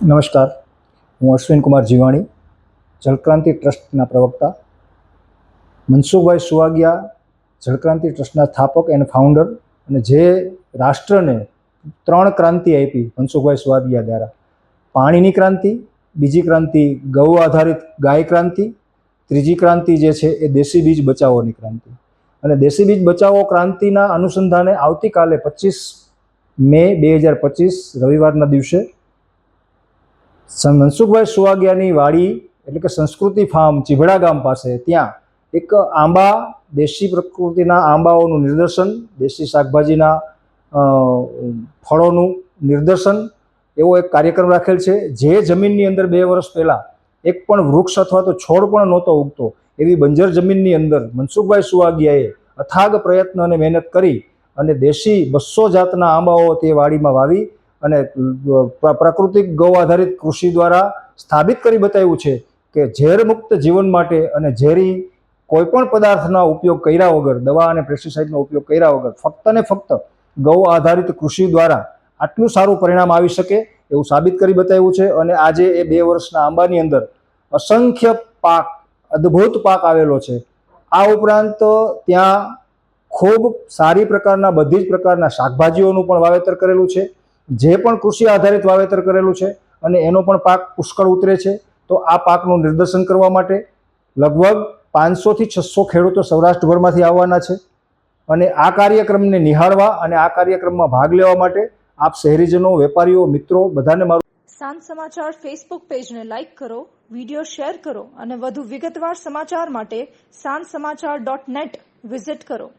નમસ્કાર, હું અશ્વિન કુમાર જીવાણી, જળક્રાંતિ ટ્રસ્ટના પ્રવક્તા. મનસુખભાઈ સુવાગિયા જળક્રાંતિ ટ્રસ્ટના સ્થાપક એન્ડ ફાઉન્ડર, અને જે રાષ્ટ્રને 3 ક્રાંતિ આપી મનસુખભાઈ સુવાગિયા દ્વારા: પાણીની ક્રાંતિ, બીજી ક્રાંતિ ગૌ આધારિત ગાય ક્રાંતિ, ત્રીજી ક્રાંતિ જે છે એ દેશી બીજ બચાવોની ક્રાંતિ. અને દેશી બીજ બચાવો ક્રાંતિના અનુસંધાને આવતીકાલે 25 મે 2025 રવિવારના દિવસે મનસુખભાઈ સુવાગિયાની વાડી એટલે કે સંસ્કૃતિ ફાર્મ ચીભડા ગામ પાસે ત્યાં એક આંબા, દેશી પ્રકૃતિના આંબાઓનું નિદર્શન, દેશી શાકભાજીના ફળોનું નિદર્શન, એવો એક કાર્યક્રમ રાખેલ છે. જે જમીનની અંદર 2 વર્ષ પહેલાં એક પણ વૃક્ષ અથવા તો છોડ પણ નહોતો ઉગતો, એવી બંજર જમીનની અંદર મનસુખભાઈ સુવાગિયાએ અથાગ પ્રયત્ન અને મહેનત કરી અને દેશી 200 જાતના આંબાઓ તે વાડીમાં વાવી અને પ્રાકૃતિક ગૌ આધારિત કૃષિ દ્વારા સ્થાપિત કરી બતાવ્યું છે કે ઝેરમુક્ત જીવન માટે અને ઝેરી કોઈપણ પદાર્થના ઉપયોગ કર્યા વગર, દવા અને પેસ્ટિસાઇડનો ઉપયોગ કર્યા વગર ફક્ત ને ફક્ત ગૌ આધારિત કૃષિ દ્વારા આટલું સારું પરિણામ આવી શકે એવું સાબિત કરી બતાવ્યું છે. અને આજે એ 2 વર્ષના આંબાની અંદર અસંખ્ય પાક, અદ્ભુત પાક આવેલો છે. આ ઉપરાંત ત્યાં ખૂબ સારી પ્રકારના બધી જ પ્રકારના શાકભાજીઓનું પણ વાવેતર કરેલું છે, જે પણ કૃષિ આધારિત વાવેતર કરેલું છે, અને એનો પણ પાક પુષ્કળ ઉતરે છે. તો આ પાકનું નિદર્શન કરવા માટે લગભગ 500 થી 600 ખેડૂતો સૌરાષ્ટ્રભરમાંથી આવવાના છે. અને આ કાર્યક્રમને નિહાળવા અને આ કાર્યક્રમમાં ભાગ લેવા માટે આપ શહેરીજનો, વેપારીઓ, મિત્રો બધાને મારું. સાંજ સમાચાર ફેસબુક પેજને લાઇક કરો, વિડીયો શેર કરો અને વધુ વિગતવાર સમાચાર માટે sanssamachar.net વિઝિટ કરો.